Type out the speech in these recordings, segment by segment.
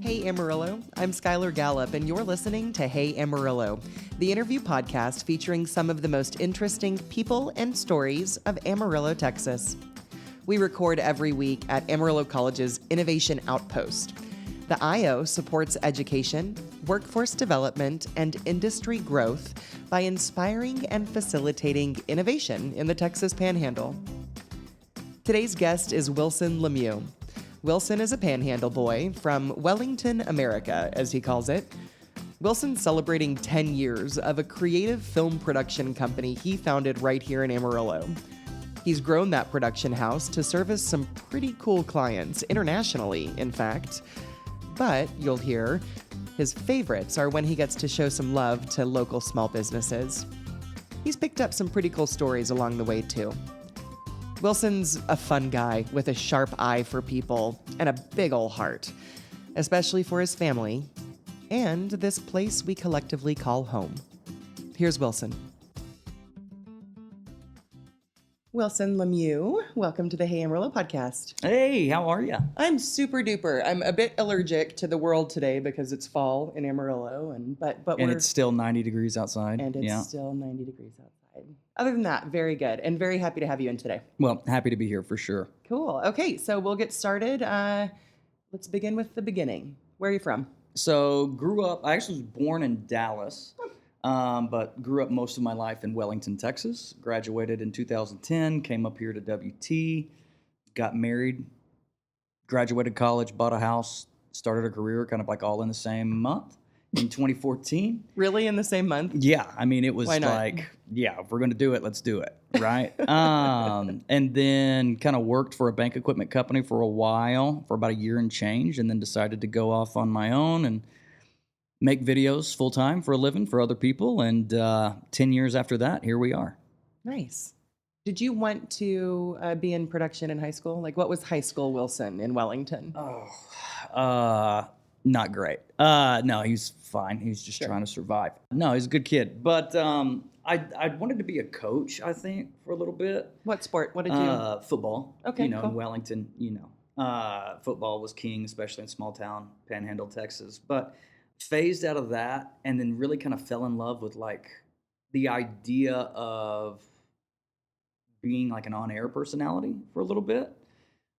Hey Amarillo, I'm Skylar Gallup, and you're listening to Hey Amarillo, the interview podcast featuring some of the most interesting people and stories of Amarillo, Texas. We record every week at Amarillo College's Innovation Outpost. The IO supports education, workforce development, and industry growth by inspiring and facilitating innovation in the Texas Panhandle. Today's guest is Wilson Lemieux. Wilson is a Panhandle boy from Wellington, America, as he calls it. Wilson's celebrating 10 years of a creative film production company he founded right here in Amarillo. He's grown that production house to service some pretty cool clients, internationally, in fact. But, you'll hear, his favorites are when he gets to show some love to local small businesses. He's picked up some pretty cool stories along the way, too. Wilson's a fun guy with a sharp eye for people and a big ol' heart, especially for his family and this place we collectively call home. Here's Wilson. Wilson Lemieux, welcome to the Hey Amarillo podcast. Hey, how are you? I'm super duper. I'm a bit allergic to the world today because it's fall in Amarillo, but it's still 90 degrees outside. And it's still 90 degrees outside. Other than that, very good, and very happy to have you in today. Well, happy to be here for sure. Cool. Okay, so we'll get started. Let's begin with the beginning. Where are you from? So, I actually was born in Dallas, but grew up most of my life in Wellington, Texas. Graduated in 2010, came up here to WT, got married, graduated college, bought a house, started a career kind of like all in the same month. In 2014. Really, in the same month? Yeah, I mean, it was like, yeah, if we're going to do it, let's do it, right? And then kind of worked for a bank equipment company for a while, for about a year and change, and then decided to go off on my own and make videos full-time for a living for other people. And 10 years after that, here we are. Nice. Did you want to be in production in high school? Like, what was high school Wilson in Wellington? Not great. No, he's fine. He's just trying to survive. No, he's a good kid. But I wanted to be a coach, I think, for a little bit. What sport? What did you? Football. Okay, cool. In Wellington, football was king, especially in small town, Panhandle, Texas. But phased out of that and then really kind of fell in love with like the idea of being like an on-air personality for a little bit.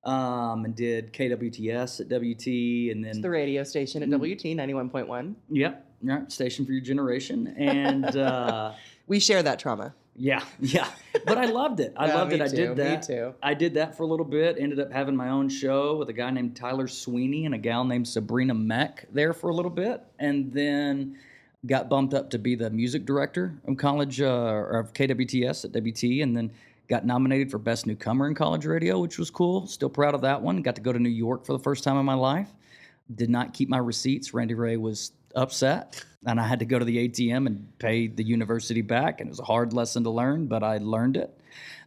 And did KWTS at WT, and then it's the radio station at WT 91.1. Yep, right, station for your generation, and we share that trauma. Yeah. But I loved it. I loved it. I did that. Me too. I did that for a little bit. Ended up having my own show with a guy named Tyler Sweeney and a gal named Sabrina Meck there for a little bit, and then got bumped up to be the music director of college or of KWTS at WT, and then got nominated for Best Newcomer in College Radio, which was cool. Still proud of that one. Got to go to New York for the first time in my life. Did not keep my receipts. Randy Ray was upset, and I had to go to the ATM and pay the university back, and it was a hard lesson to learn, but I learned it.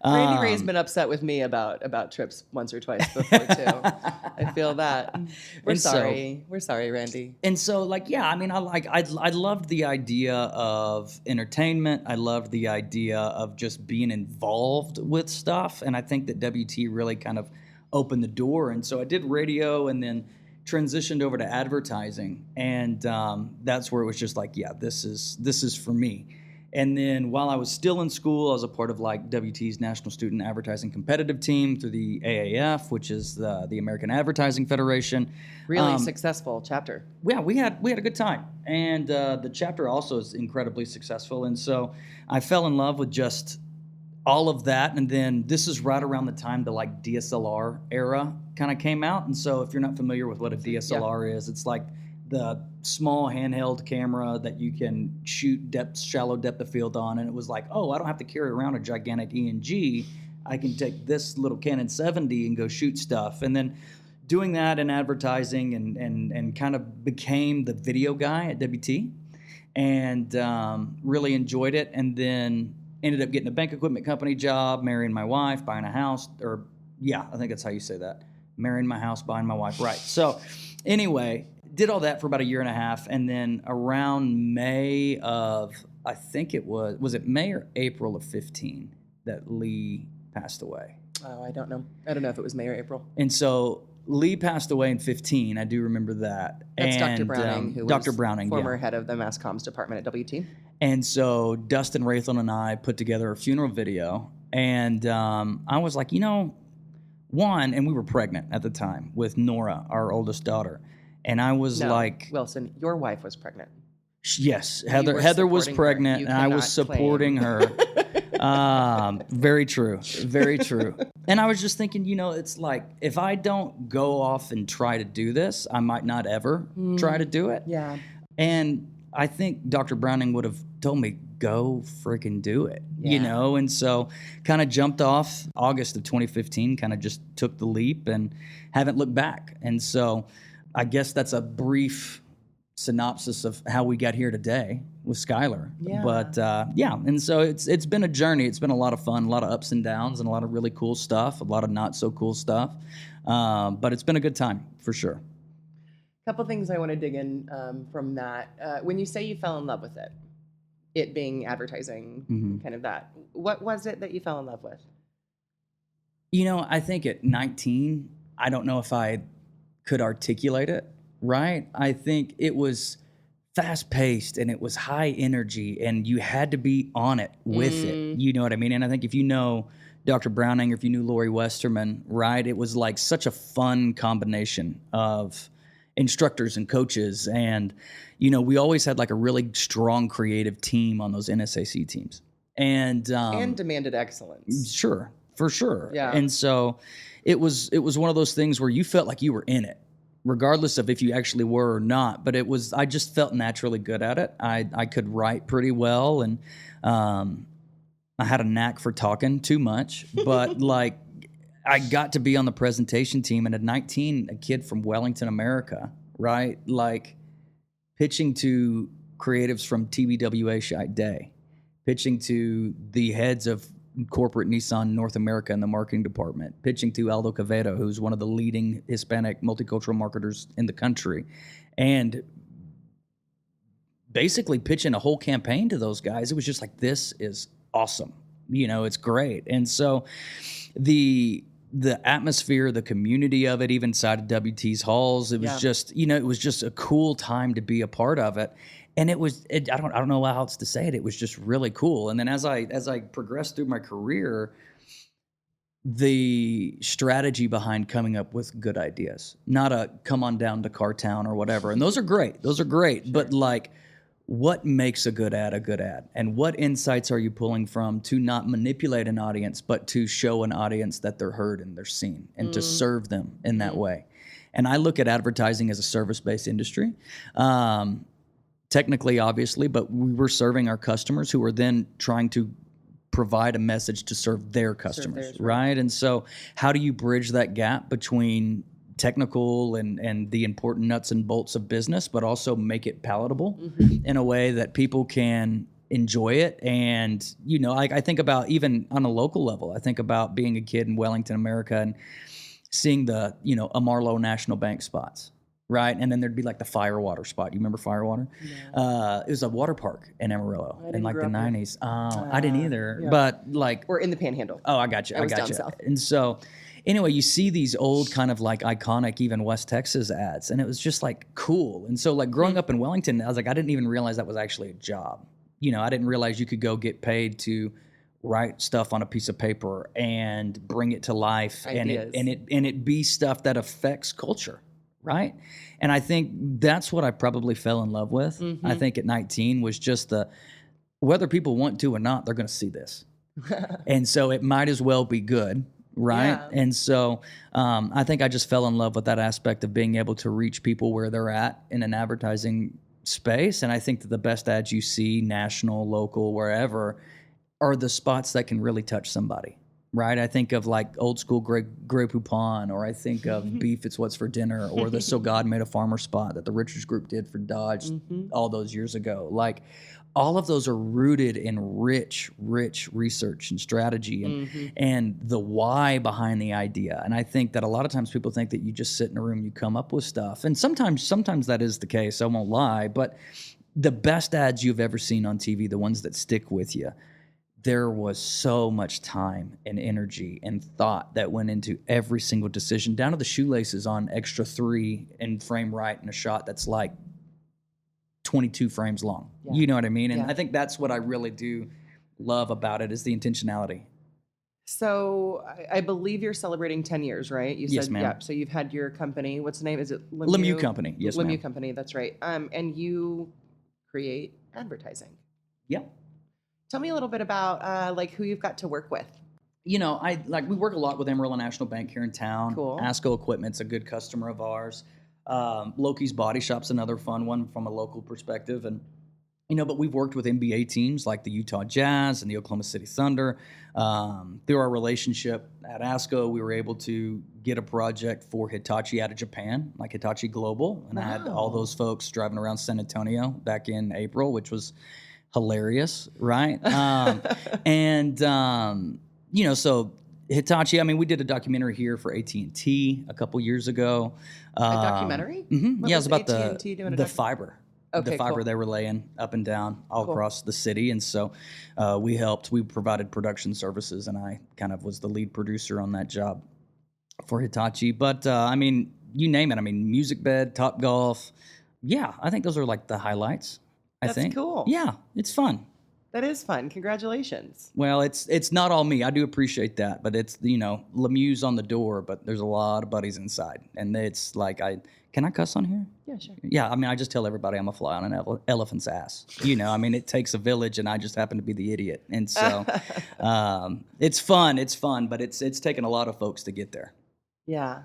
Randy Ray's been upset with me about trips once or twice before, too. I feel that. We're sorry, Randy. And so, I loved the idea of entertainment. I loved the idea of just being involved with stuff, and I think that WT really kind of opened the door. And so I did radio and then transitioned over to advertising, and that's where it was just like, yeah, this is for me. And then while I was still in school, I was a part of like WT's National Student Advertising Competitive Team through the AAF, which is the American Advertising Federation. Really successful chapter. Yeah, we had a good time, and the chapter also is incredibly successful. And so I fell in love with just all of that. And then this is right around the time the like DSLR era kind of came out. And so if you're not familiar with what a DSLR is, it's like the small handheld camera that you can shoot shallow depth of field on. And it was like, oh, I don't have to carry around a gigantic E&G. I can take this little Canon 70 and go shoot stuff. And then doing that in advertising and kind of became the video guy at WT, and really enjoyed it. And then ended up getting a bank equipment company job, marrying my wife, buying a house, I think that's how you say that. Marrying my house, buying my wife, right. So anyway, did all that for about a year and a half, and then around May of, I think it was it May or April of 15 that Lee passed away? Oh, I don't know. I don't know if it was May or April. And so Lee passed away in 15. I do remember that. That's Dr. Browning, who Dr. was Browning, former head of the mass comms department at WT. And so Dustin Rathlen and I put together a funeral video. And I was like, and we were pregnant at the time with Nora, our oldest daughter. And I was like... Wilson, your wife was pregnant. Yes, Heather was pregnant, and I was supporting her. Very true, very true. And I was just thinking, it's like, if I don't go off and try to do this, I might not ever try to do it. Yeah. And I think Dr. Browning would have told me, go freaking do it, And so kind of jumped off August of 2015, kind of just took the leap and haven't looked back. And so I guess that's a brief synopsis of how we got here today with Skylar. Yeah. But and so it's been a journey. It's been a lot of fun, a lot of ups and downs, and a lot of really cool stuff, a lot of not so cool stuff. But it's been a good time for sure. A couple things I want to dig in from that. When you say you fell in love with it being advertising, kind of that, what was it that you fell in love with? I think at 19, I don't know if I could articulate it. Right? I think it was fast-paced and it was high energy and you had to be on it with it. You know what I mean? And I think if you know Dr. Browning or if you knew Lori Westerman, right, it was like such a fun combination of instructors and coaches. And, we always had like a really strong creative team on those NSAC teams. And demanded excellence. Sure, for sure. Yeah. And so it was one of those things where you felt like you were in it, regardless of if you actually were or not. But I just felt naturally good at it. I could write pretty well, and I had a knack for talking too much, but like I got to be on the presentation team, and at 19, a kid from Wellington, America, right? Like pitching to creatives from TBWA Shy Day, pitching to the heads of corporate Nissan North America in the marketing department, pitching to Aldo Quevedo, who's one of the leading Hispanic multicultural marketers in the country, and basically pitching a whole campaign to those guys. It was just like, this is awesome. It's great. And so the atmosphere, the community of it, even inside of WT's halls, it was just, it was just a cool time to be a part of it. And I don't know how else to say it. It was just really cool. And then as I progressed through my career, the strategy behind coming up with good ideas, not a come on down to Cartown or whatever. And those are great. Sure. But like, what makes a good ad? And what insights are you pulling from to not manipulate an audience, but to show an audience that they're heard and they're seen, and to serve them in that way? And I look at advertising as a service-based industry. Technically, obviously, but we were serving our customers who were then trying to provide a message to serve their customers, right? And so how do you bridge that gap between technical and the important nuts and bolts of business, but also make it palatable in a way that people can enjoy it? And, I think about, even on a local level, I think about being a kid in Wellington, America, and seeing the, Amarillo National Bank spots. Right, and then there'd be like the Firewater spot. You remember Firewater? Yeah. It was a water park in Amarillo in like the 90s. I didn't either, but like... Or in the Panhandle. Oh, I got you. I was down south. And so, anyway, you see these old kind of like iconic, even West Texas ads, and it was just like cool. And so like growing up in Wellington, I was like, I didn't even realize that was actually a job. I didn't realize you could go get paid to write stuff on a piece of paper and bring it to life, Ideas. and it be stuff that affects culture. Right. And I think that's what I probably fell in love with. I think at 19 was just whether people want to or not, they're going to see this. And so it might as well be good. Right. Yeah. And so I think I just fell in love with that aspect of being able to reach people where they're at in an advertising space. And I think that the best ads you see, national, local, wherever, are the spots that can really touch somebody. Right, I think of like old school Grey Poupon, or I think of Beef It's What's for Dinner, or the So God Made a Farmer spot that the Richards Group did for Dodge all those years ago. Like, all of those are rooted in rich research and strategy and the why behind the idea. And I think that a lot of times people think that you just sit in a room, you come up with stuff, and sometimes that is the case. I won't lie, but the best ads you've ever seen on TV, the ones that stick with you, there was so much time and energy and thought that went into every single decision, down to the shoelaces on extra 3 and frame right in a shot that's like 22 frames long. Yeah. You know what I mean? And Yeah. I think that's what I really do love about it, is the intentionality. So I believe you're celebrating 10 years, right? You Yes, said, ma'am. yeah. So you've had your company. What's the name? Is it Lemieux Company. Yes, Lemieux ma'am. Company. That's right. And you create advertising. Yep. Tell me a little bit about like who you've got to work with. We work a lot with Amarillo National Bank here in town. Cool. Asco Equipment's a good customer of ours. Loki's Body Shop's another fun one from a local perspective. And, but we've worked with NBA teams like the Utah Jazz and the Oklahoma City Thunder. Through our relationship at Asco, we were able to get a project for Hitachi out of Japan, like Hitachi Global. And I had all those folks driving around San Antonio back in April, which was hilarious, right? So Hitachi, we did a documentary here for AT&T a couple years ago. A documentary? Mm-hmm. Yeah, it was about AT&T doing the fiber. Okay, the fiber cool. they were laying up and down all Cool. across the city. And so we provided production services, and I kind of was the lead producer on that job for Hitachi. But you name it. Music Bed, Top Golf. Yeah, I think those are like the highlights. That's cool. Yeah, it's fun. That is fun. Congratulations. Well, it's not all me. I do appreciate that, but it's Lemieux's on the door, but there's a lot of buddies inside, and it's like can I cuss on here? Yeah, sure. Yeah, I just tell everybody I'm a fly on an elephant's ass. It takes a village, and I just happen to be the idiot, and so it's fun, but it's taken a lot of folks to get there. Yeah.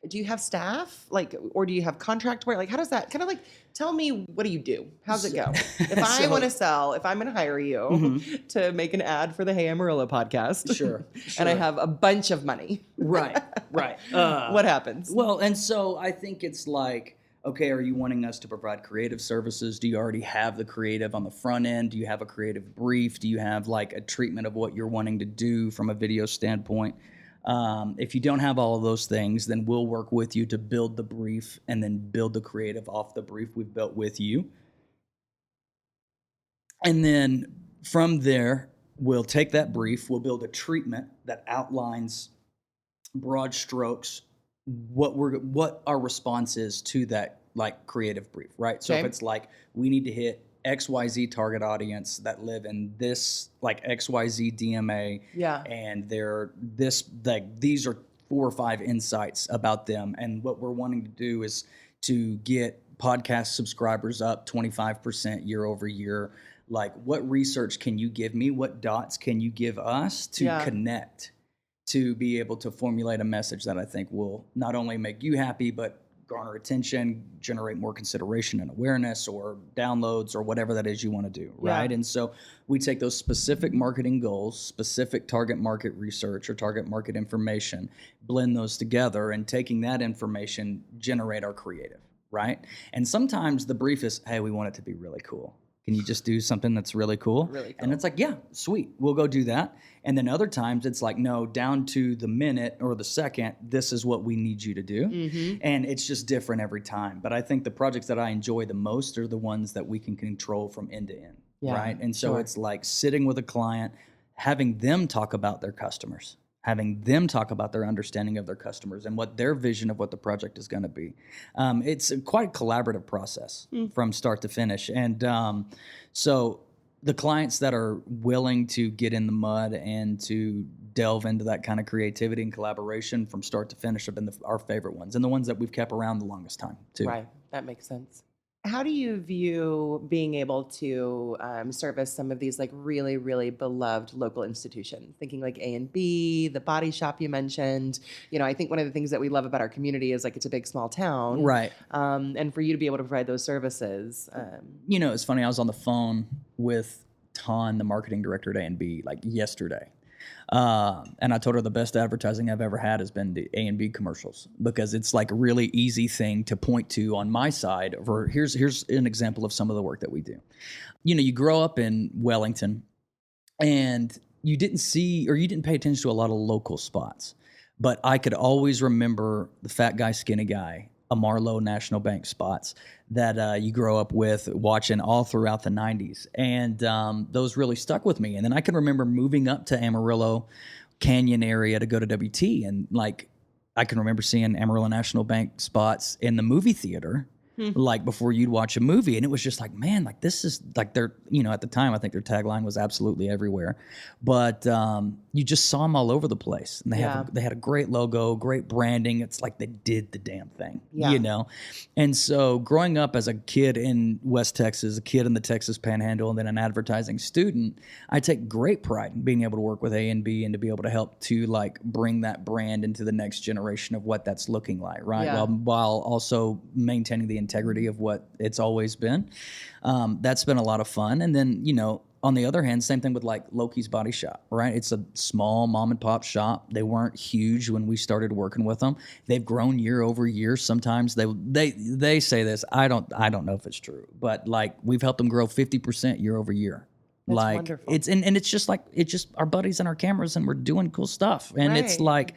Do you have staff, or do you have contract work? Like, how does that kind of tell me, what do you do? How's it go? If I want to sell, if I'm going to hire you to make an ad for the Hey Amarillo podcast, Sure. and I have a bunch of money, Right. what happens? Well, and so I think it's like, okay, are you wanting us to provide creative services? Do you already have the creative on the front end? Do you have a creative brief? Do you have like a treatment of what you're wanting to do from a video standpoint? If you don't have all of those things, then we'll work with you to build the brief and then build the creative off the brief we've built with you. And then from there, we'll take that brief, we'll build a treatment that outlines broad strokes what our response is to that creative brief, right? So if it's like, we need to hit XYZ target audience that live in this XYZ DMA, and these are 4 or 5 insights about them, and what we're wanting to do is to get podcast subscribers up 25% year over year. What research can you give me? What dots can you give us to connect, to be able to formulate a message that I think will not only make you happy, but garner attention, generate more consideration and awareness or downloads or whatever that is you want to do, right? And so we take those specific marketing goals, specific target market research or target market information, blend those together, and taking that information, generate our creative, right? And sometimes the brief is, hey, we want it to be really cool. Can you just do something that's really cool? Really cool. And it's like, yeah, sweet, we'll go do that. And then other times it's like, no, down to the minute or the second, this is what we need you to do. Mm-hmm. And it's just different every time. But I think the projects that I enjoy the most are the ones that we can control from end to end, right? And so it's like sitting with a client, having them talk about their customers, having them talk about their understanding of their customers and what their vision of what the project is going to be. It's a quite collaborative process from start to finish. And so the clients that are willing to get in the mud and to delve into that kind of creativity and collaboration from start to finish have been our favorite ones, and the ones that we've kept around the longest time too. Right, that makes sense. How do you view being able to service some of these really, really beloved local institutions? Thinking like A&B, the Body Shop you mentioned. I think one of the things that we love about our community is it's a big, small town. Right. And for you to be able to provide those services. It's funny. I was on the phone with Ton, the marketing director at A&B, yesterday. And I told her the best advertising I've ever had has been the A&B commercials, because it's a really easy thing to point to on my side. Here's an example of some of the work that we do. You grow up in Wellington and you didn't pay attention to a lot of local spots, but I could always remember the fat guy, skinny guy Amarillo National Bank spots that you grow up with watching all throughout the 90s. And those really stuck with me. And then I can remember moving up to Amarillo Canyon area to go to WT. And like, I can remember seeing Amarillo National Bank spots in the movie theater, like before you'd watch a movie. And it was just like, man, like this is like they're, at the time, I think their tagline was absolutely everywhere. But you just saw them all over the place. And they had a great logo, great branding. It's like they did the damn thing, And so growing up as a kid in West Texas, a kid in the Texas Panhandle, and then an advertising student, I take great pride in being able to work with A&B and to be able to help to like bring that brand into the next generation of what that's looking like, right? While also maintaining the integrity of what it's always been. That's been a lot of fun. And then, on the other hand, same thing with like Loki's Body Shop, right? It's a small mom and pop shop. They weren't huge when we started working with them. They've grown year over year. Sometimes they say this. I don't know if it's true, but like we've helped them grow 50% year over year. That's like wonderful. It's just our buddies and our cameras and we're doing cool stuff. And it's like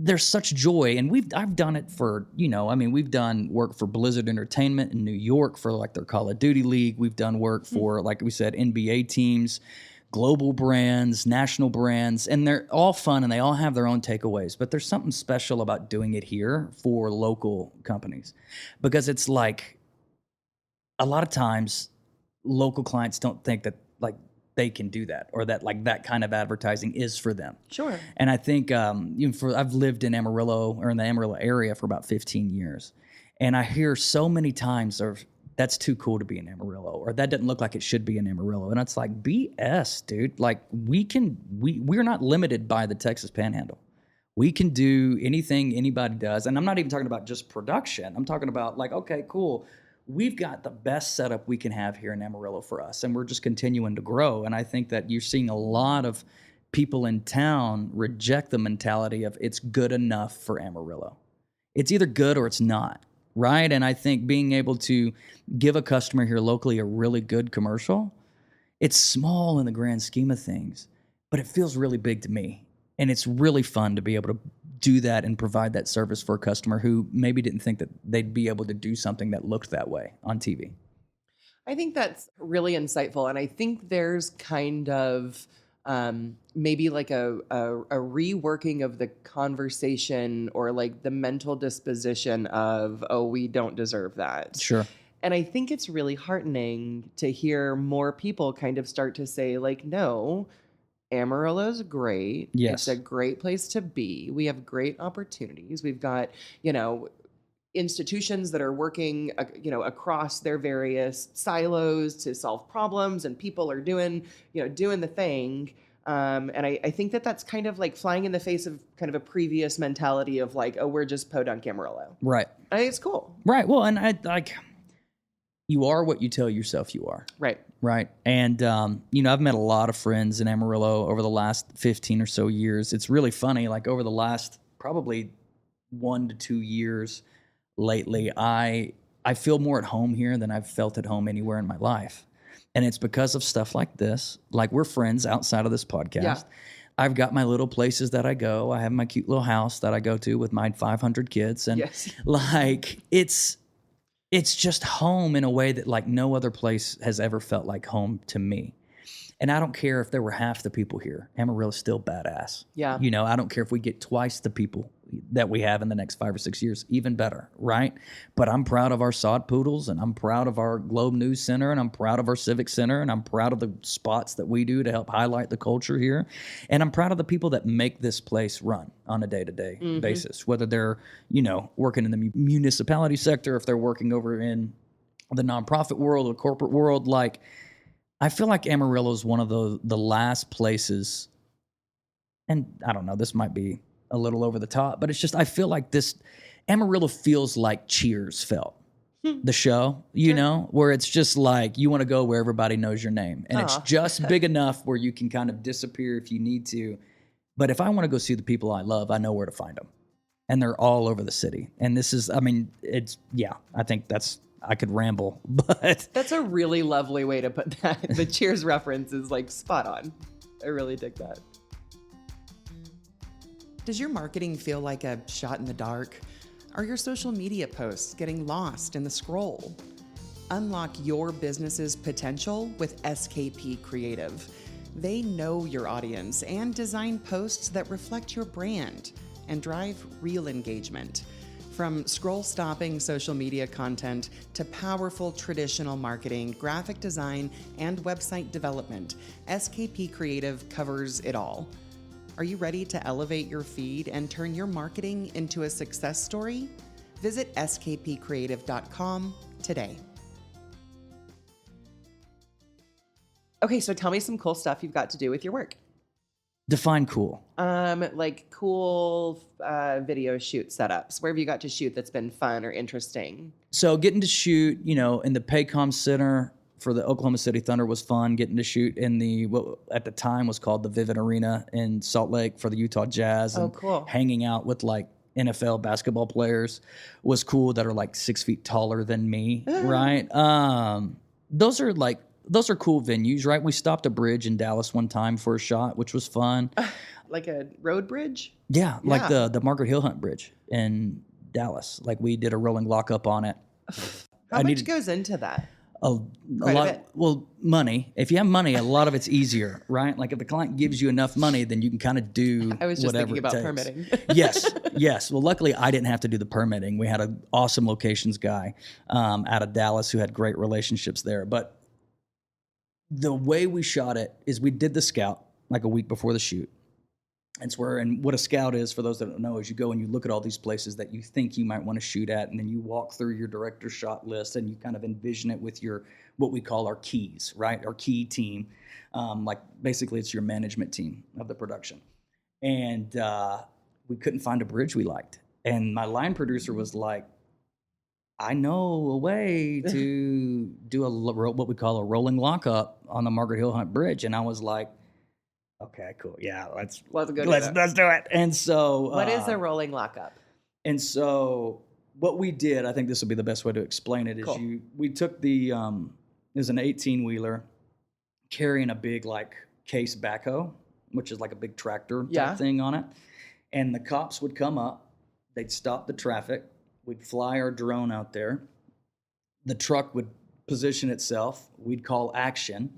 there's such joy, and I've done it for, we've done work for Blizzard Entertainment in New York for like their Call of Duty League. We've done work for, like we said, NBA teams, global brands, national brands, and they're all fun and they all have their own takeaways. But there's something special about doing it here for local companies, because it's like a lot of times local clients don't think that like they can do that, or that like that kind of advertising is for them. Sure. And I think I've lived in Amarillo, or in the Amarillo area, for about 15 years, and I hear so many times of that's too cool to be in Amarillo, or that doesn't look like it should be in Amarillo, and it's like BS, dude. Like we're not limited by the Texas Panhandle. We can do anything anybody does, and I'm not even talking about just production. I'm talking about like, okay, cool. We've got the best setup we can have here in Amarillo for us, and we're just continuing to grow. And I think that you're seeing a lot of people in town reject the mentality of it's good enough for Amarillo. It's either good or it's not, right? And I think being able to give a customer here locally a really good commercial, it's small in the grand scheme of things, but it feels really big to me. And it's really fun to be able to do that and provide that service for a customer who maybe didn't think that they'd be able to do something that looked that way on TV. I think that's really insightful. And I think there's kind of maybe like a reworking of the conversation, or like the mental disposition of, oh, we don't deserve that. Sure. And I think it's really heartening to hear more people kind of start to say like, no, Amarillo's great. Yes. It's a great place to be. We have great opportunities. We've got, institutions that are working, across their various silos to solve problems, and people are doing the thing. And I think that that's kind of like flying in the face of kind of a previous mentality of like, oh, we're just Podunk Amarillo. Right. I think it's cool. Right. Well, and I like, you are what you tell yourself you are. Right. Right. And, I've met a lot of friends in Amarillo over the last 15 or so years. It's really funny. Like over the last probably 1 to 2 years lately, I feel more at home here than I've felt at home anywhere in my life. And it's because of stuff like this. Like we're friends outside of this podcast. Yeah. I've got my little places that I go. I have my cute little house that I go to with my 500 kids. And like, it's just home in a way that like no other place has ever felt like home to me. And I don't care if there were half the people here. Amarillo's still badass. Yeah. I don't care if we get twice the people that we have in the next 5 or 6 years, even better, right? But I'm proud of our sod poodles, and I'm proud of our Globe News Center, and I'm proud of our Civic Center, and I'm proud of the spots that we do to help highlight the culture here. And I'm proud of the people that make this place run on a day-to-day basis, whether they're, working in the municipality sector, if they're working over in the nonprofit world or corporate world. Like, I feel like Amarillo is one of the last places, and I don't know, this might be a little over the top, but it's just, I feel like Amarillo feels like Cheers felt. The show, where it's just like, you want to go where everybody knows your name. And it's just big enough where you can kind of disappear if you need to. But if I want to go see the people I love, I know where to find them. And they're all over the city. And this is, I think I could ramble, but. That's a really lovely way to put that. The Cheers reference is like spot on. I really dig that. Does your marketing feel like a shot in the dark? Are your social media posts getting lost in the scroll? Unlock your business's potential with SKP Creative. They know your audience and design posts that reflect your brand and drive real engagement. From scroll-stopping social media content to powerful traditional marketing, graphic design, and website development, SKP Creative covers it all. Are you ready to elevate your feed and turn your marketing into a success story? Visit skpcreative.com today. Okay, so tell me some cool stuff you've got to do with your work. Define cool. Like cool video shoot setups. Where have you got to shoot that's been fun or interesting? So getting to shoot, in the Paycom Center for the Oklahoma City Thunder was fun. Getting to shoot in what at the time was called the Vivint Arena in Salt Lake for the Utah Jazz. Oh, and cool. Hanging out with like NFL basketball players was cool that are like 6 feet taller than me, right? Those are cool venues, right? We stopped a bridge in Dallas one time for a shot, which was fun. Like a road bridge? Yeah, like the Margaret Hill Hunt Bridge in Dallas. Like we did a rolling lockup on it. How much goes into that? A lot. Well, money. If you have money, a lot of it's easier, right? Like if the client gives you enough money, then you can kind of do I was just whatever thinking about it takes. permitting. Yes. Well, luckily I didn't have to do the permitting. We had an awesome locations guy out of Dallas who had great relationships there. But the way we shot it is we did the scout like a week before the shoot. And what a scout is, for those that don't know, is you go and you look at all these places that you think you might want to shoot at, and then you walk through your director's shot list and you kind of envision it with what we call our keys, right? Our key team. Like basically it's your management team of the production. And we couldn't find a bridge we liked. And my line producer was like, I know a way to do what we call a rolling lockup on the Margaret Hill Hunt Bridge. And I was like, okay, cool. Yeah, let's do it. And so, what is a rolling lockup? And so, what we did, I think this would be the best way to explain it, is cool. We took it was an 18-wheeler carrying a big like case backhoe, which is like a big tractor type thing on it, and the cops would come up, they'd stop the traffic, we'd fly our drone out there, the truck would position itself, we'd call action.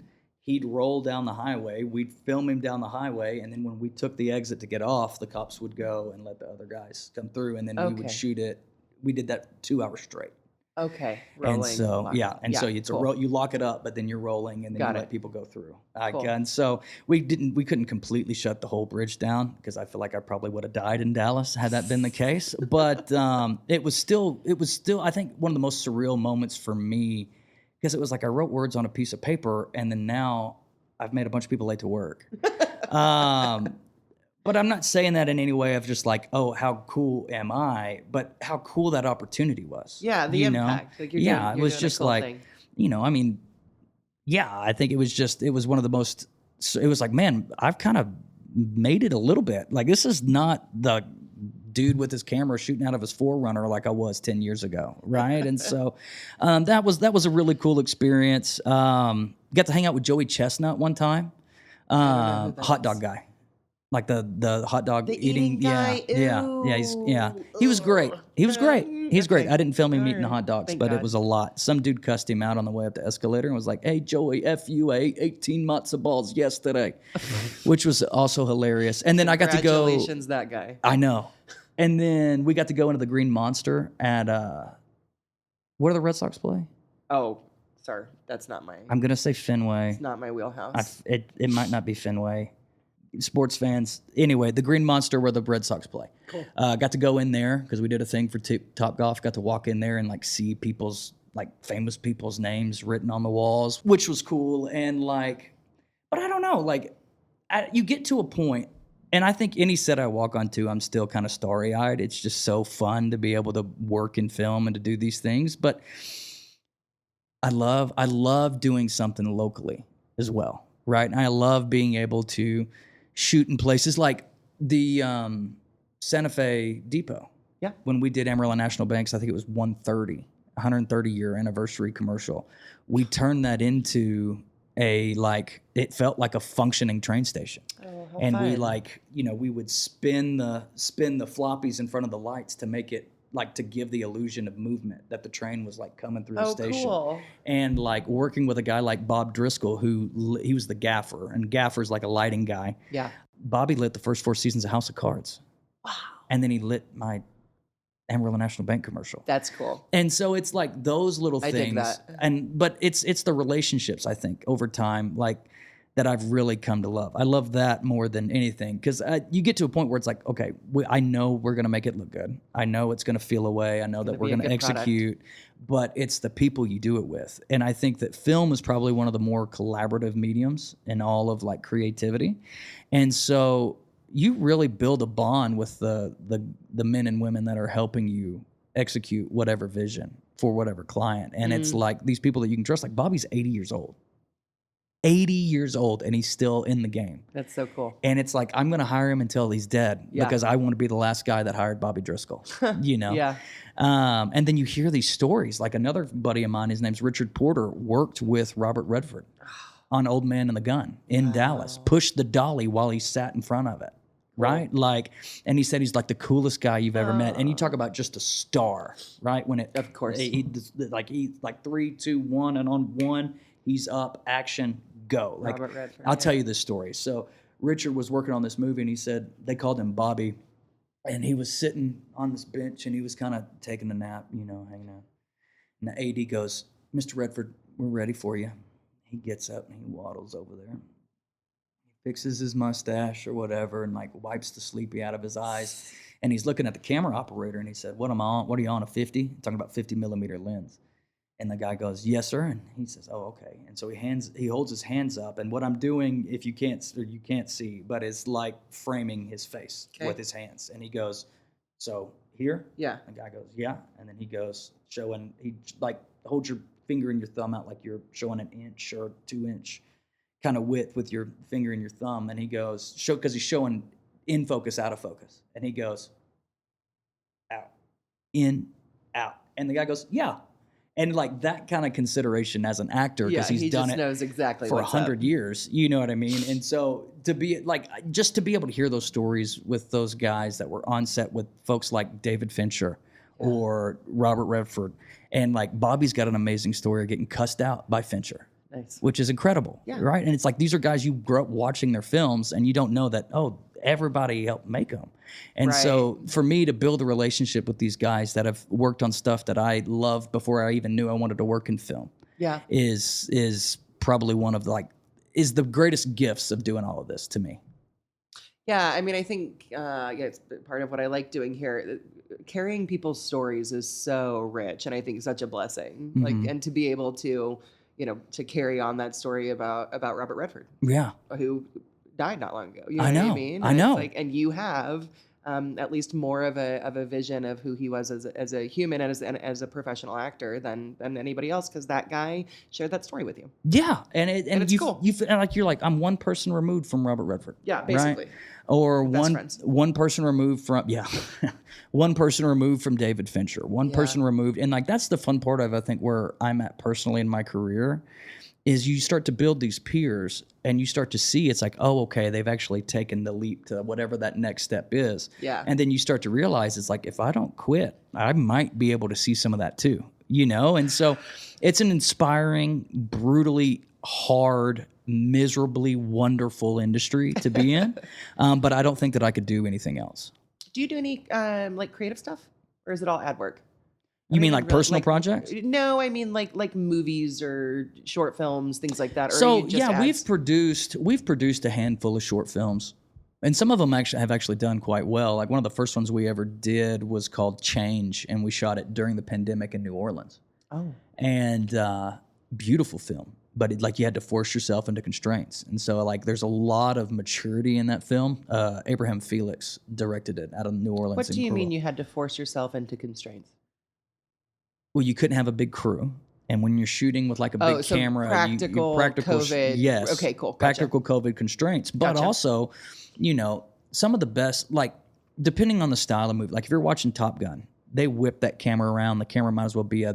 He'd roll down the highway. We'd film him down the highway, and then when we took the exit to get off, the cops would go and let the other guys come through, and then we would shoot it. We did that 2 hours straight. Okay, rolling. And so so it's cool. you lock it up, but then you're rolling, and then you let people go through. Cool. And so we couldn't completely shut the whole bridge down because I feel like I probably would have died in Dallas had that been the case. But it was still I think one of the most surreal moments for me. Because it was like I wrote words on a piece of paper, and then now I've made a bunch of people late to work. But I'm not saying that in any way of just like, oh, how cool am I? But how cool that opportunity was. Yeah, the impact. Like it was just cool like, thing. I mean, I think it was one of the most. It was like, man, I've kind of made it a little bit. Like this is not the dude with his camera shooting out of his 4Runner like I was 10 years ago, right? And so that was a really cool experience. Got to hang out with Joey Chestnut one time, hot dog guy, like the hot dog eating guy. Yeah. He was great. He's great. I didn't film him eating the hot dogs, Thank but God. It was a lot. Some dude cussed him out on the way up the escalator and was like, "Hey Joey, F you, I ate 18 matzo balls yesterday," which was also hilarious. And then I got to go. Congratulations, that guy. I know. And then we got to go into the Green Monster at where do the Red Sox play? Oh, sorry, that's not my. I'm gonna say Fenway. It's not my wheelhouse. It might not be Fenway. Sports fans, anyway, the Green Monster where the Red Sox play. Cool. Got to go in there because we did a thing for Top Golf. Got to walk in there and like see famous people's names written on the walls, which was cool. And like, but I don't know, like, you get to a point. And I think any set I walk onto, I'm still kind of starry-eyed. It's just so fun to be able to work in film and to do these things. But I love doing something locally as well, right? And I love being able to shoot in places like the Santa Fe Depot. Yeah. When we did Amarillo National Banks, I think it was 130-year anniversary commercial. We turned that into it felt like a functioning train station. Oh, how and fun. we we would spin the floppies in front of the lights to make it like to give the illusion of movement, that the train was like coming through the station. Cool. And like working with a guy like Bob Driscoll, he was the gaffer, and gaffer's like a lighting guy. Yeah. Bobby lit the first 4 seasons of House of Cards. Wow. And then he lit my Amarillo National Bank commercial. That's cool. And so it's like those little things. I dig that. But it's the relationships, I think, over time, like that I've really come to love. I love that more than anything, because you get to a point where it's like, okay, I know we're going to make it look good. I know it's going to feel away. I know that we're going to execute, but it's the people you do it with. And I think that film is probably one of the more collaborative mediums in all of like creativity. And so you really build a bond with the men and women that are helping you execute whatever vision for whatever client. And it's like these people that you can trust. Like Bobby's 80 years old. 80 years old, and he's still in the game. That's so cool. And it's like, I'm going to hire him until he's dead because I want to be the last guy that hired Bobby Driscoll, you know? Yeah. And then you hear these stories. Like another buddy of mine, his name's Richard Porter, worked with Robert Redford on Old Man and the Gun in Dallas, pushed the dolly while he sat in front of it. Right? Like, and he said he's like the coolest guy you've ever met. And you talk about just a star, right? When it, of course, he's like 3, 2, 1, and on one, he's up, action, go. Like, Robert Redford, I'll tell you this story. So Richard was working on this movie, and he said they called him Bobby, and he was sitting on this bench, and he was kind of taking a nap, you know, hanging out. And the AD goes, "Mr. Redford, we're ready for you." He gets up and he waddles over there. He fixes his mustache or whatever, and like wipes the sleepy out of his eyes. And he's looking at the camera operator, and he said, "What am I on? What are you on, a 50?" Talking about 50 millimeter lens. And the guy goes, "Yes, sir." And he says, "Oh, okay." And so he holds his hands up. And what I'm doing, if you can't see, but is like framing his face with his hands. And he goes, "So here?" Yeah. The guy goes, "Yeah." And then he goes, he like holds your finger and your thumb out like you're showing an inch or 2-inch kind of width with your finger and your thumb. And he goes, because he's showing in focus, out of focus. And he goes, "Out, in, out." And the guy goes, "Yeah." And like that kind of consideration as an actor, because he's done it knows exactly for 100 years, you know what I mean? And so to be like, just to be able to hear those stories with those guys that were on set with folks like David Fincher or Robert Redford, and like Bobby's got an amazing story of getting cussed out by Fincher. Nice. Which is incredible, right? And it's like, these are guys you grew up watching their films, and you don't know that, oh, everybody helped make them. And so for me to build a relationship with these guys that have worked on stuff that I loved before I even knew I wanted to work in film is probably one of is the greatest gifts of doing all of this to me. Yeah, I mean, I think it's part of what I like doing here. Carrying people's stories is so rich, and I think such a blessing. Like, and to be able to, to carry on that story about Robert Redford, who died not long ago. You know what I mean? I know. It's like, and you have at least more of a vision of who he was as a human and as a professional actor than anybody else, because that guy shared that story with you. Yeah, and it's cool. You're like, I'm one person removed from Robert Redford. Yeah, basically. Right? Or Best one person removed from one person removed from David Fincher. One person removed, and like that's the fun part of, I think, where I'm at personally in my career, is you start to build these peers, and you start to see it's like, oh, okay, they've actually taken the leap to whatever that next step is. Yeah. And then you start to realize it's like, if I don't quit, I might be able to see some of that too, And so it's an inspiring, brutally hard, miserably wonderful industry to be in. But I don't think that I could do anything else. Do you do any like creative stuff, or is it all ad work? You mean like personal projects? No, I mean like movies or short films, things like that. Or so we've produced a handful of short films, and some of them have actually done quite well. Like one of the first ones we ever did was called Change, and we shot it during the pandemic in New Orleans. Oh, and beautiful film, but you had to force yourself into constraints, and so like there's a lot of maturity in that film. Abraham Felix directed it out of New Orleans. What do you mean you had to force yourself into constraints? Well, you couldn't have a big crew, and when you're shooting with like a big camera, practical COVID. Yes. Okay, cool. Gotcha. Practical COVID constraints, but also, some of the best, like depending on the style of movie. Like if you're watching Top Gun, they whip that camera around. The camera might as well be a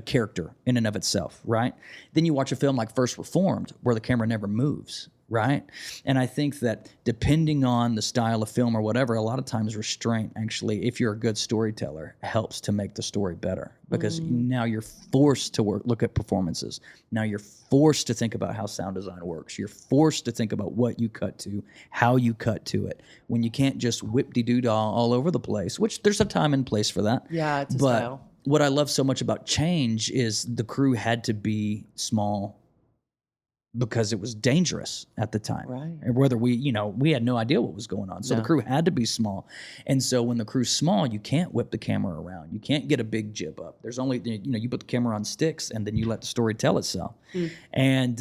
character in and of itself, right? Then you watch a film like First Reformed, where the camera never moves. right? And I think that depending on the style of film or whatever, a lot of times restraint actually, if you're a good storyteller, helps to make the story better, because now you're forced to look at performances. Now you're forced to think about how sound design works. You're forced to think about what you cut to, how you cut to it. When you can't just whip-de-doo-dah all over the place, which there's a time and place for that. Yeah, it's a but style. What I love so much about Change is the crew had to be small because it was dangerous at the time. Right. And whether we had no idea what was going on. So the crew had to be small. And so when the crew's small, you can't whip the camera around. You can't get a big jib up. There's only, you put the camera on sticks and then you let the story tell itself. And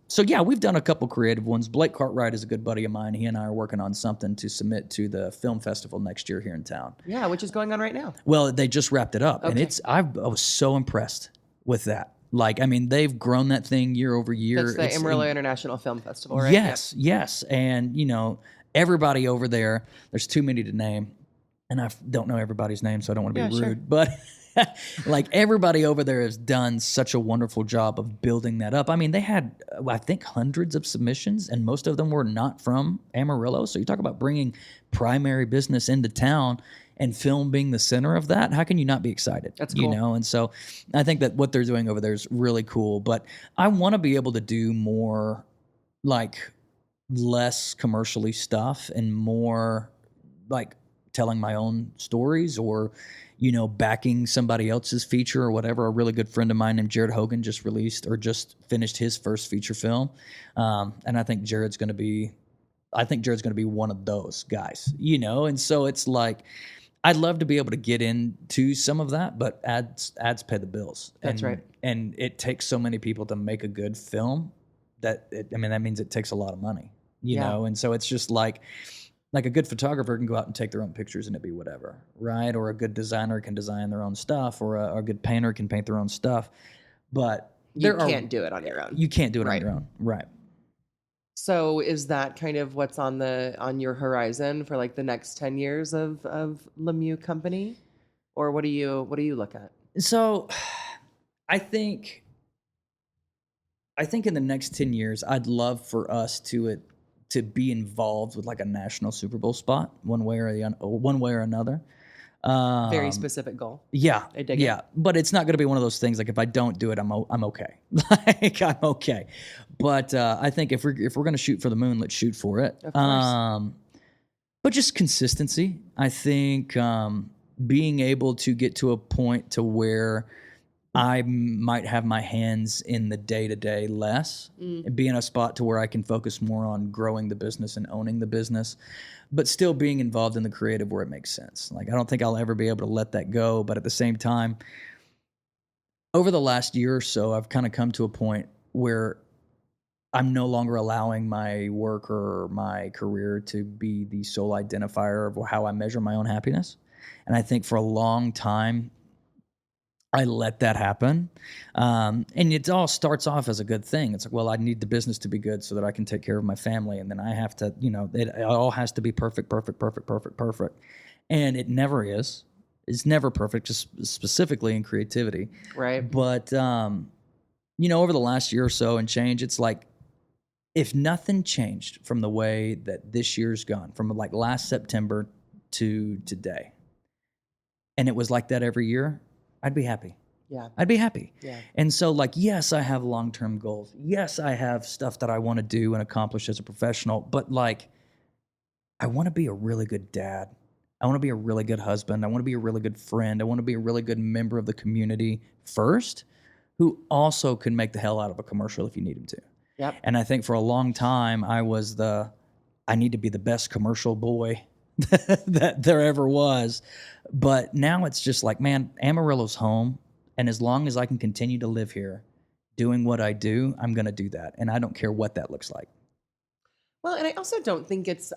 so, yeah, we've done a couple creative ones. Blake Cartwright is a good buddy of mine. He and I are working on something to submit to the film festival next year here in town. Yeah, which is going on right now. Well, they just wrapped it up. And I was so impressed with that. Like, I mean, they've grown that thing year over year. That's the Amarillo International Film Festival, right? Yes. And, everybody over there, there's too many to name. And I don't know everybody's name, so I don't want to be rude. Sure. But, like, everybody over there has done such a wonderful job of building that up. I mean, they had, I think, hundreds of submissions, and most of them were not from Amarillo. So you talk about bringing primary business into town, and film being the center of that, how can you not be excited? That's cool. And so I think that what they're doing over there is really cool. But I want to be able to do more, like, less commercially stuff and more, like, telling my own stories or, backing somebody else's feature or whatever. A really good friend of mine named Jared Hogan just finished his first feature film. And I think Jared's going to be one of those guys, And so it's like, I'd love to be able to get into some of that, but ads pay the bills. That's right. And it takes so many people to make a good film that means it takes a lot of money, you know? And so it's just like a good photographer can go out and take their own pictures and it be whatever, right? Or a good designer can design their own stuff, or a good painter can paint their own stuff. But you can't do it on your own. You can't do it on your own, right? So is that kind of what's on your horizon for like the next 10 years of Lemieux Company? Or what do you look at? So I think in the next 10 years, I'd love for us to be involved with like a national Super Bowl spot one way or another. Very specific goal. Yeah, I dig it. But it's not going to be one of those things like if I don't do it, I'm okay. Like I'm okay. But I think if we're going to shoot for the moon, let's shoot for it. Of course. But just consistency. I think being able to get to a point to where I might have my hands in the day-to-day less and be in a spot to where I can focus more on growing the business and owning the business, but still being involved in the creative where it makes sense. Like, I don't think I'll ever be able to let that go. But at the same time, over the last year or so, I've kind of come to a point where I'm no longer allowing my work or my career to be the sole identifier of how I measure my own happiness. And I think for a long time, I let that happen. And it all starts off as a good thing. It's like, well, I need the business to be good so that I can take care of my family. And then I have to, it all has to be perfect. And it never is. It's never perfect, just specifically in creativity. Right. But, over the last year or so and change, it's like, if nothing changed from the way that this year's gone, from like last September to today, and it was like that every year, I'd be happy. Yeah. I'd be happy. Yeah. And so, like, yes, I have long-term goals. Yes, I have stuff that I want to do and accomplish as a professional. But, like, I want to be a really good dad. I want to be a really good husband. I want to be a really good friend. I want to be a really good member of the community first, who also can make the hell out of a commercial if you need him to. Yep. And I think for a long time, I need to be the best commercial boy that there ever was. But now it's just like, man, Amarillo's home. And as long as I can continue to live here doing what I do, I'm going to do that. And I don't care what that looks like. Well, and I also don't think it's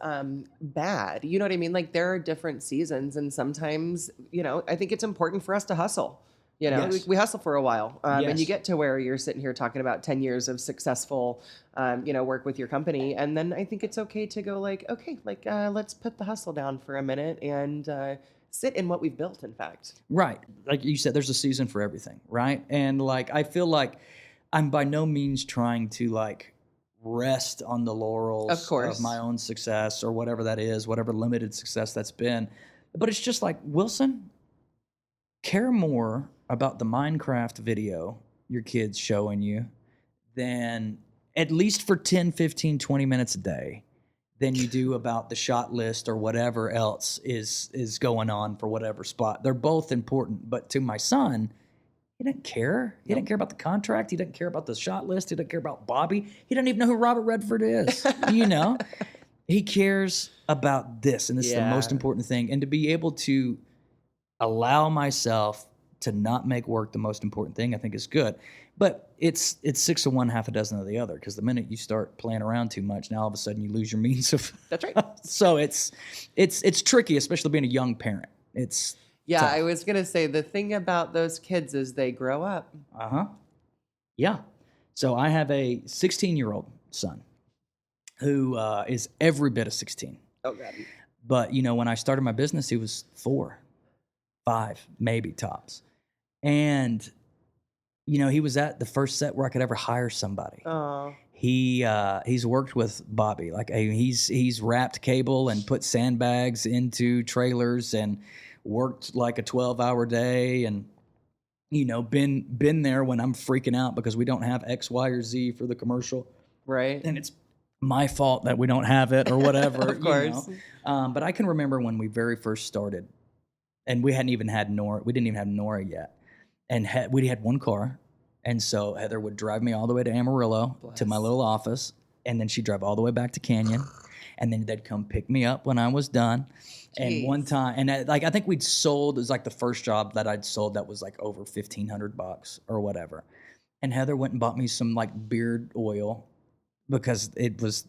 bad. You know what I mean? Like, there are different seasons. And sometimes, I think it's important for us to hustle. Yes. We hustle for a while. Yes. And you get to where you're sitting here talking about 10 years of successful, work with your company. And then I think it's okay to go like, okay, like, let's put the hustle down for a minute and sit in what we've built, in fact. Right. Like you said, there's a season for everything, right? And like, I feel like I'm by no means trying to like rest on the laurels Of course. of my own success or whatever that is, whatever limited success that's been. But it's just like, Wilson, care more about the Minecraft video your kid's showing you than at least for 10, 15, 20 minutes a day than you do about the shot list or whatever else is going on for whatever spot. They're both important, but to my son, he doesn't care. He doesn't care about the contract. He doesn't care about the shot list. He doesn't care about Bobby. He doesn't even know who Robert Redford is. He cares about this, and this is the most important thing. And to be able to allow myself to not make work the most important thing, I think is good. But it's 6 of one, half a dozen of the other. Because the minute you start playing around too much, now all of a sudden you lose your means of. That's right. So it's tricky, especially being a young parent. It's Yeah, tough. I was going to say the thing about those kids is they grow up. Yeah. So I have a 16-year-old son who is every bit of 16. Oh, God. But, when I started my business, he was 4, 5, maybe tops. And, he was at the first set where I could ever hire somebody. Oh. He's worked with Bobby. Like, he's wrapped cable and put sandbags into trailers and worked like a 12-hour day and, been there when I'm freaking out because we don't have X, Y, or Z for the commercial. Right. And it's my fault that we don't have it or whatever. Of course. But I can remember when we very first started, and we hadn't even had Nora. We didn't even have Nora yet, and we had one car, and so Heather would drive me all the way to Amarillo to my little office, and then she'd drive all the way back to Canyon, and then they'd come pick me up when I was done. And one time, and I think we'd sold. It was like the first job that I'd sold that was like over $1,500 or whatever. And Heather went and bought me some like beard oil because it was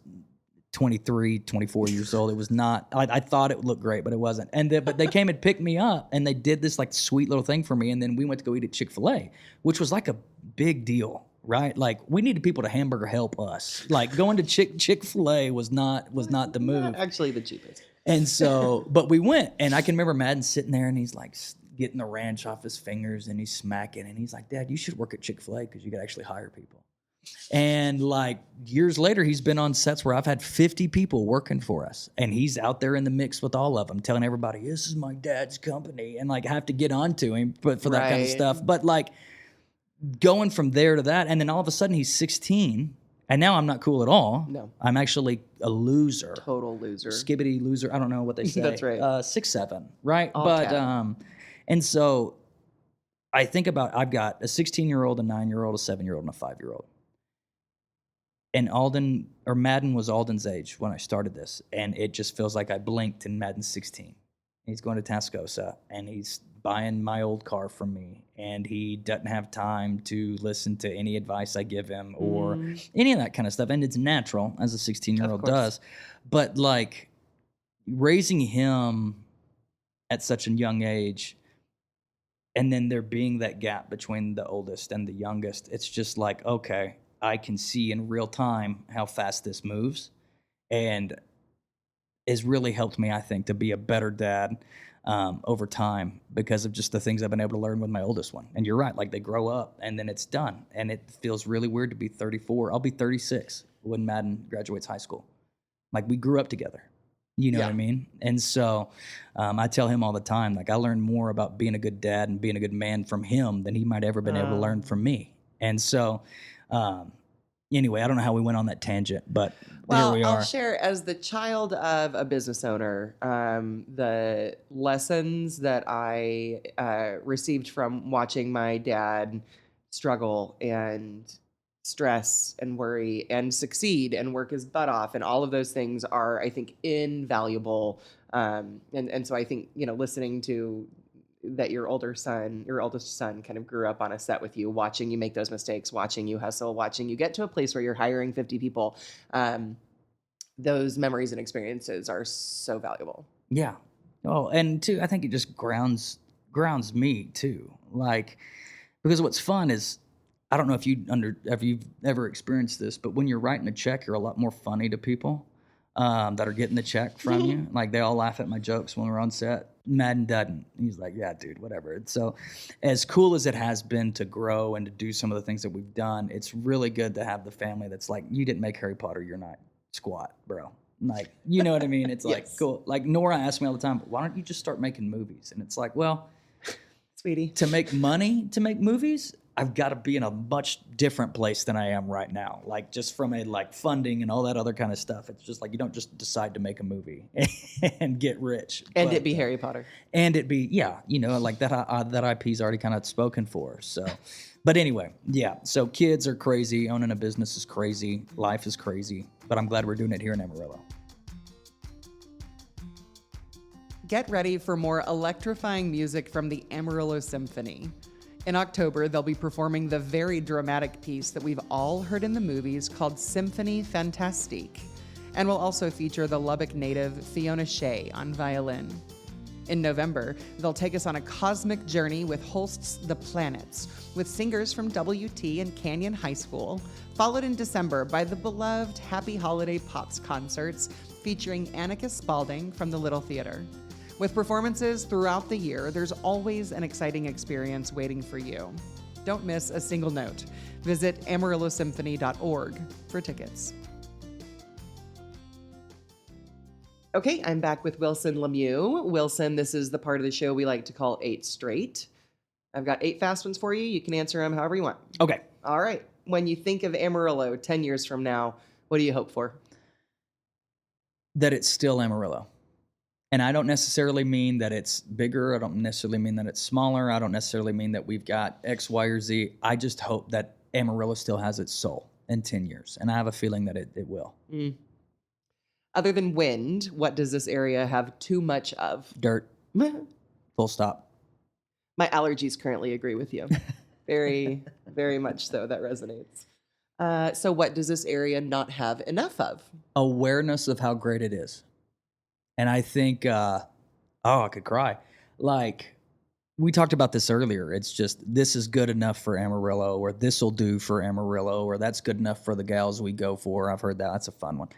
23, 24 years old. It was not, I thought it would look great, but it wasn't. But they came and picked me up, and they did this like sweet little thing for me. And then we went to go eat at Chick-fil-A, which was like a big deal, right? Like, we needed people to hamburger help us. Like, going to Chick-fil-A was not the move. Not actually the cheapest. And so, but we went, and I can remember Madden sitting there, and he's like getting the ranch off his fingers, and he's smacking, and he's like, "Dad, you should work at Chick-fil-A because you could actually hire people." And like years later, he's been on sets where I've had 50 people working for us, and he's out there in the mix with all of them, telling everybody, "This is my dad's company," and like have to get onto him, but for that kind of stuff. But like going from there to that, and then all of a sudden he's 16. And now I'm not cool at all. No. I'm actually a loser. Total loser. Skibbity loser. I don't know what they say. That's right. 6'7", right? All but cap. And so I think about, I've got a 16-year-old, a 9-year-old, a 7-year-old, and a 5-year-old. And Madden was Alden's age when I started this, and it just feels like I blinked and Madden's 16. He's going to Tascosa, and he's buying my old car from me, and he doesn't have time to listen to any advice I give him or any of that kind of stuff. And it's natural, as a 16-year-old does. But like raising him at such a young age, and then there being that gap between the oldest and the youngest, it's just like, okay, I can see in real time how fast this moves, and has really helped me, I think, to be a better dad over time because of just the things I've been able to learn with my oldest one. And you're right, like they grow up and then it's done. And it feels really weird to be 34. I'll be 36 when Madden graduates high school. Like, we grew up together. You know what I mean? And so I tell him all the time, like, I learned more about being a good dad and being a good man from him than he might ever been able to learn from me. And so anyway, I don't know how we went on that tangent, but here we are. I'll share, as the child of a business owner, the lessons that I received from watching my dad struggle and stress and worry and succeed and work his butt off, and all of those things are, I think, invaluable. And so I think, listening to that your oldest son kind of grew up on a set with you, watching you make those mistakes, watching you hustle, watching you get to a place where you're hiring 50 people. Those memories and experiences are so valuable. Yeah. Oh, and too, I think it just grounds me too. Like, because what's fun is, I don't know if you've ever experienced this, but when you're writing a check, you're a lot more funny to people that are getting the check from you. Like, they all laugh at my jokes when we're on set. Madden doesn't. He's like, yeah, dude, whatever. And so as cool as it has been to grow and to do some of the things that we've done, it's really good to have the family that's like, you didn't make Harry Potter, you're not squat, bro. Like, you know what I mean? It's like, Yes. cool. Like Nora asks me all the time, why don't you just start making movies? And it's like, well, Sweetie. to make money to make movies, I've got to be in a much different place than I am right now. Like just from a like funding and all that other kind of stuff. It's just like you don't just decide to make a movie and get rich. And it be Harry Potter. And it be, yeah, you know, like that IP's already kind of spoken for. So, but anyway, yeah. So kids are crazy. Owning a business is crazy. Life is crazy. But I'm glad we're doing it here in Amarillo. Get ready for more electrifying music from the Amarillo Symphony. In October, they'll be performing the very dramatic piece that we've all heard in the movies called Symphonie Fantastique, and will also feature the Lubbock native Fiona Shea on violin. In November, they'll take us on a cosmic journey with Holst's The Planets, with singers from WT and Canyon High School, followed in December by the beloved Happy Holiday Pops concerts featuring Annika Spalding from the Little Theater. With performances throughout the year, there's always an exciting experience waiting for you. Don't miss a single note. Visit amarillosymphony.org for tickets. Okay, I'm back with Wilson Lemieux. Wilson, this is the part of the show we like to call 8 Straight. I've got 8 fast ones for you. You can answer them however you want. Okay. All right. When you think of Amarillo 10 years from now, what do you hope for? That it's still Amarillo. And I don't necessarily mean that it's bigger. I don't necessarily mean that it's smaller. I don't necessarily mean that we've got X, Y, or Z. I just hope that Amarillo still has its soul in 10 years. And I have a feeling that it will. Mm. Other than wind, what does this area have too much of? Dirt. Full stop. My allergies currently agree with you. Very, very much so. That resonates. So what does this area not have enough of? Awareness of how great it is. And I think, I could cry. Like, we talked about this earlier. It's just, this is good enough for Amarillo, or this will do for Amarillo, or that's good enough for the gals we go for. I've heard that. That's a fun one.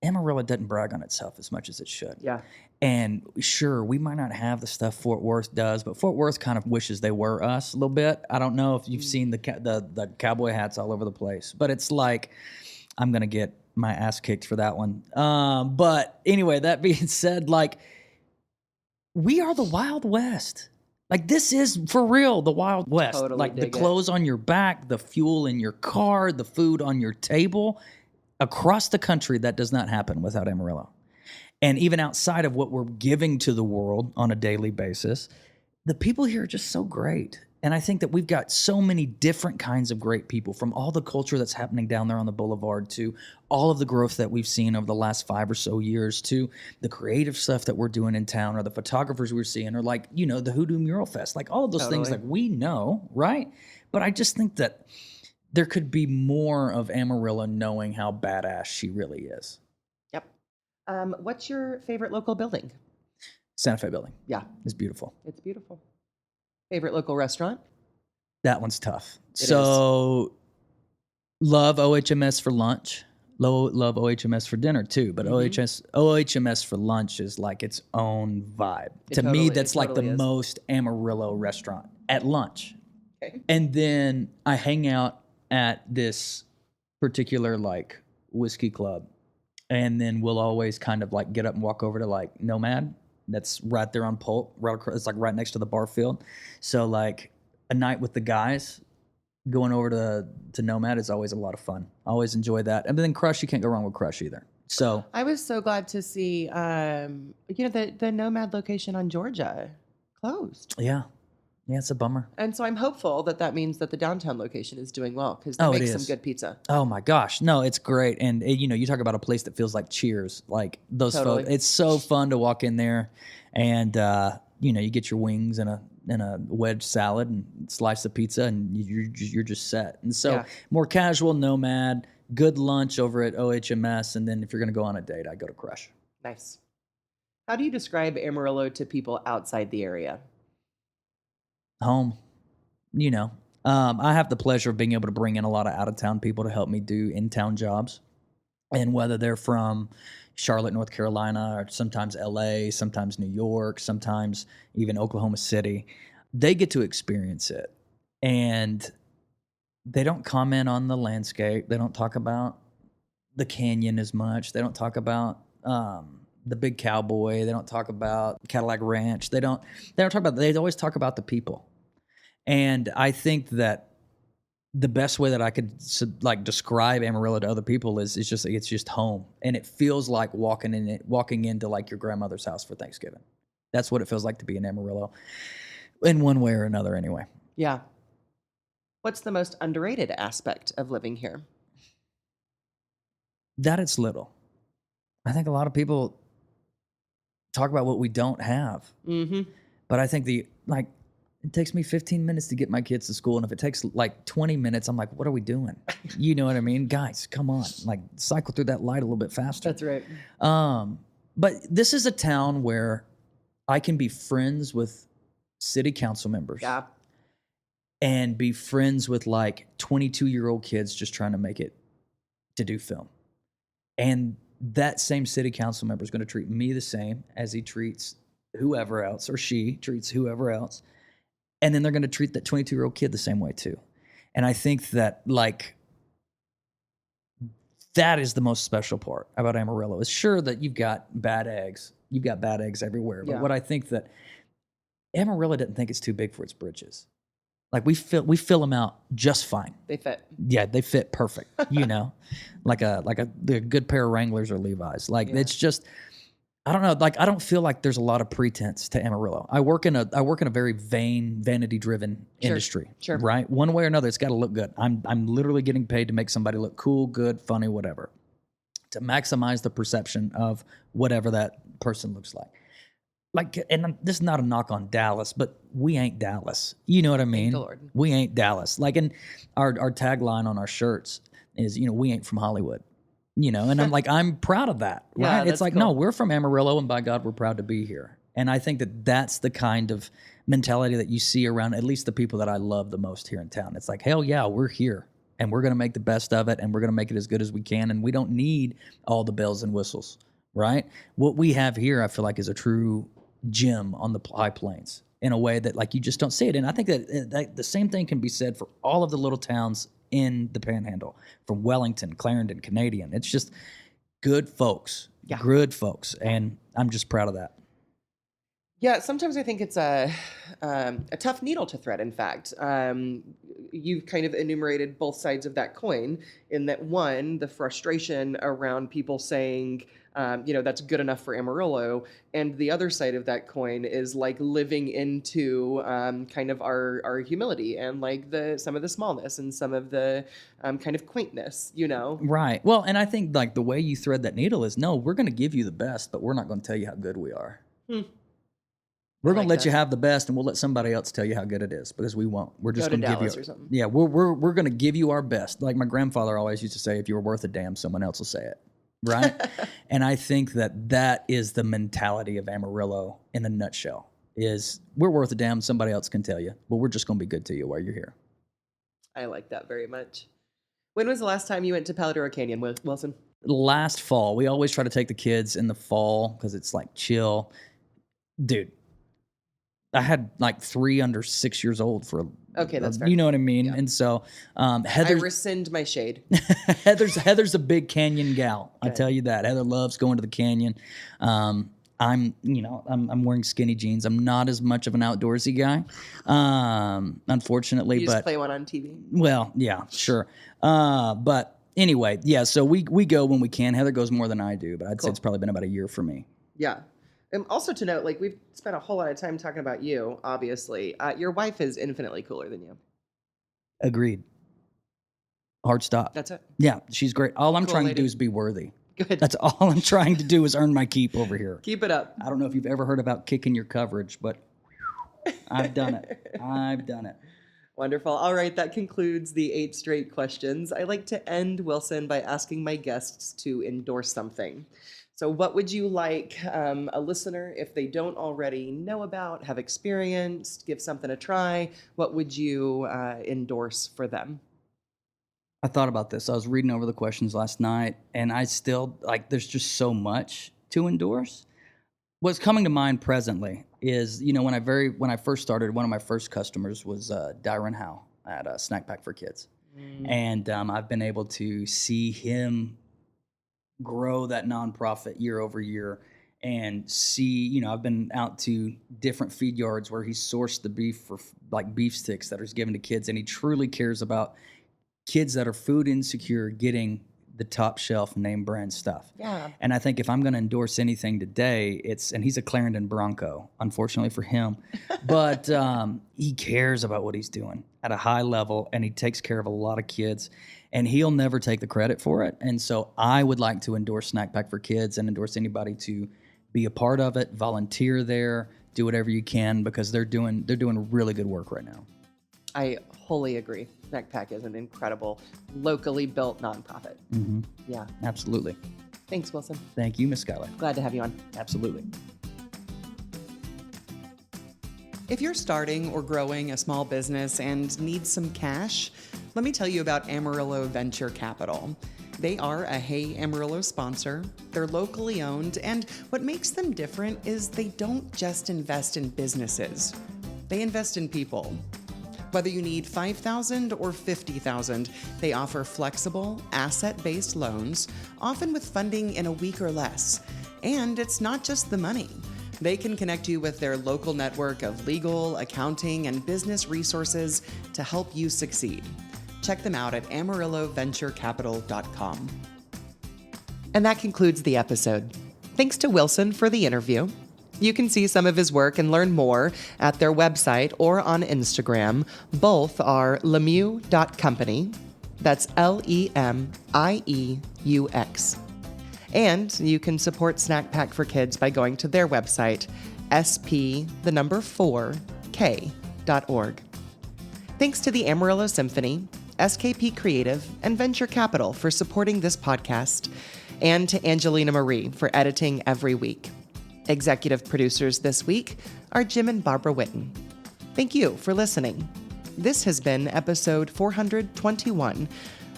Amarillo doesn't brag on itself as much as it should. Yeah. And sure, we might not have the stuff Fort Worth does, but Fort Worth kind of wishes they were us a little bit. I don't know if you've seen the cowboy hats all over the place, but it's like, I'm going to get my ass kicked for that one. But anyway, that being said, like, we are the Wild West. Like, this is for real the Wild West. Totally like the dig clothes on your back, the fuel in your car, the food on your table. Across the country, that does not happen without Amarillo. And even outside of what we're giving to the world on a daily basis, the people here are just so great. And I think that we've got so many different kinds of great people, from all the culture that's happening down there on the boulevard, to all of the growth that we've seen over the last 5 or so years, to the creative stuff that we're doing in town, or the photographers we're seeing, or like, you know, the Hoodoo Mural Fest, like all of those things, like, we know, right? But I just think that there could be more of Amarillo knowing how badass she really is. Yep. What's your favorite local building? Santa Fe building. Yeah. It's beautiful. It's beautiful. Favorite local restaurant? That one's tough. It so love OHMS for lunch. Love OHMS for dinner too. But OHMS for lunch is like its own vibe. To me, that's like the most Amarillo restaurant at lunch. Okay. And then I hang out at this particular like whiskey club, and then we'll always kind of like get up and walk over to like Nomad. That's right there on Polk. It's like right next to the bar field. So like a night with the guys going over to Nomad is always a lot of fun. I always enjoy that. And then Crush, you can't go wrong with Crush either. So I was so glad to see, the Nomad location on Georgia closed. Yeah. Yeah, it's a bummer. And so I'm hopeful that means that the downtown location is doing well, because they make some good pizza. Oh my gosh. No, it's great. And you talk about a place that feels like Cheers, like those folks. It's so fun to walk in there, and you get your wings and a wedge salad and slice of pizza, and you're just set. And so more casual Nomad, good lunch over at OHMS, and then if you're going to go on a date, I go to Crush. Nice. How do you describe Amarillo to people outside the area? Home. I have the pleasure of being able to bring in a lot of out-of-town people to help me do in-town jobs. And whether they're from Charlotte, North Carolina, or sometimes LA, sometimes New York, sometimes even Oklahoma City, they get to experience it. And they don't comment on the landscape. They don't talk about the canyon as much. They don't talk about the big cowboy. They don't talk about Cadillac Ranch. They always talk about the people. And I think that the best way that I could describe Amarillo to other people is it's just home, and it feels like walking into like your grandmother's house for Thanksgiving. That's what it feels like to be in Amarillo, in one way or another, anyway. Yeah. What's the most underrated aspect of living here? That it's little. I think a lot of people talk about what we don't have, but I think it takes me 15 minutes to get my kids to school, and if it takes like 20 minutes, I'm like, what are we doing? You know what I mean? Guys, come on. Like, cycle through that light a little bit faster. That's right. But this is a town where I can be friends with city council members. Yeah. And be friends with like 22-year-old kids just trying to make it to do film. And that same city council member is going to treat me the same as he treats whoever else, or she treats whoever else. And then they're going to treat that 22-year-old kid the same way too. And I think that that is the most special part about Amarillo. It's sure that you've got bad eggs. You've got bad eggs everywhere. But what I think that Amarillo doesn't think it's too big for its britches. Like, we fill them out just fine. They fit. Yeah, they fit perfect. Like a good pair of Wranglers or Levi's. It's just, I don't know. Like, I don't feel like there's a lot of pretense to Amarillo. I work in a very vanity-driven industry. Sure. Right. One way or another, it's got to look good. I'm literally getting paid to make somebody look cool, good, funny, whatever, to maximize the perception of whatever that person looks like. And this is not a knock on Dallas, but we ain't Dallas. You know what I mean? Thank the Lord. We ain't Dallas. And our tagline on our shirts is, we ain't from Hollywood. And I'm proud of that, right? Yeah, it's like, cool. No, we're from Amarillo, and by God, we're proud to be here. And I think that that's the kind of mentality that you see around at least the people that I love the most here in town. It's like, hell yeah, we're here, and we're going to make the best of it, and we're going to make it as good as we can, and we don't need all the bells and whistles, right? What we have here, I feel like, is a true gem on the high plains in a way that you just don't see it. And I think that the same thing can be said for all of the little towns in the Panhandle, from Wellington, Clarendon, Canadian. It's just good folks, good folks, and I'm just proud of that. Yeah, sometimes I think it's a tough needle to thread, in fact. You've kind of enumerated both sides of that coin, in that, one, the frustration around people saying, that's good enough for Amarillo. And the other side of that coin is living into kind of our humility and some of the smallness and some of the kind of quaintness, Right. Well, and I think the way you thread that needle is, no, we're going to give you the best, but we're not going to tell you how good we are. We're going to let you have the best, and we'll let somebody else tell you how good it is, because we won't. We're just going to give you. Or something. Yeah, we're going to give you our best. Like my grandfather always used to say, if you were worth a damn, someone else will say it. Right? And I think that is the mentality of Amarillo in a nutshell, is we're worth a damn, somebody else can tell you, but we're just going to be good to you while you're here. I like that very much. When was the last time you went to Paladero Canyon, Wilson? Last fall. We always try to take the kids in the fall because it's chill. Dude, I had 3 under 6 years old for okay, that's fair. You know what I mean? Yeah. And so Heather, I rescind my shade. Heather's a big canyon gal. Okay. I tell you that. Heather loves going to the canyon. I'm wearing skinny jeans. I'm not as much of an outdoorsy guy, unfortunately. You just play one on TV. Well, yeah, sure. But anyway, yeah. So we go when we can. Heather goes more than I do, but I'd say it's probably been about a year for me. Yeah. Also to note, we've spent a whole lot of time talking about you, obviously. Your wife is infinitely cooler than you. Agreed. Hard stop. That's it. Yeah, she's great. All I'm trying to do is be worthy. Good. That's all I'm trying to do is earn my keep over here. Keep it up. I don't know if you've ever heard about kicking your coverage, but I've done it. I've done it. Wonderful. All right, that concludes the 8 straight questions. I like to end, Wilson, by asking my guests to endorse something. So what would you like a listener, if they don't already know about, have experienced, give something a try, what would you endorse for them? I thought about this. I was reading over the questions last night, and I still, there's just so much to endorse. What's coming to mind presently is, when I first started, one of my first customers was Dyron Howe at Snack Pack for Kids. And I've been able to see him grow that nonprofit year over year and see, I've been out to different feed yards where he sourced the beef for beef sticks that are given to kids. And he truly cares about kids that are food insecure getting the top shelf name brand stuff. Yeah. And I think if I'm going to endorse anything today, and he's a Clarendon Bronco, unfortunately for him, but he cares about what he's doing at a high level, and he takes care of a lot of kids, and he'll never take the credit for it. And so I would like to endorse Snack Pack for Kids and endorse anybody to be a part of it, volunteer there, do whatever you can, because they're doing really good work right now. I wholly agree. Snack Pack is an incredible, locally built nonprofit. Mm-hmm. Yeah. Absolutely. Thanks, Wilson. Thank you, Miss Schuyler. Glad to have you on. Absolutely. If you're starting or growing a small business and need some cash, let me tell you about Amarillo Venture Capital. They are a Hey Amarillo sponsor. They're locally owned, and what makes them different is they don't just invest in businesses. They invest in people. Whether you need $5,000 or $50,000, they offer flexible, asset-based loans, often with funding in a week or less. And it's not just the money. They can connect you with their local network of legal, accounting, and business resources to help you succeed. Check them out at amarilloventurecapital.com. And that concludes the episode. Thanks to Wilson for the interview. You can see some of his work and learn more at their website or on Instagram. Both are Lemieux.company. That's Lemieux. And you can support Snack Pack for Kids by going to their website, sp4k.org. Thanks to the Amarillo Symphony, SKP Creative, and Venture Capital for supporting this podcast, and to Angelina Marie for editing every week. Executive producers this week are Jim and Barbara Witten. Thank you for listening. This has been episode 421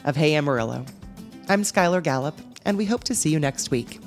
of Hey Amarillo. I'm Schuyler Gallup, and we hope to see you next week.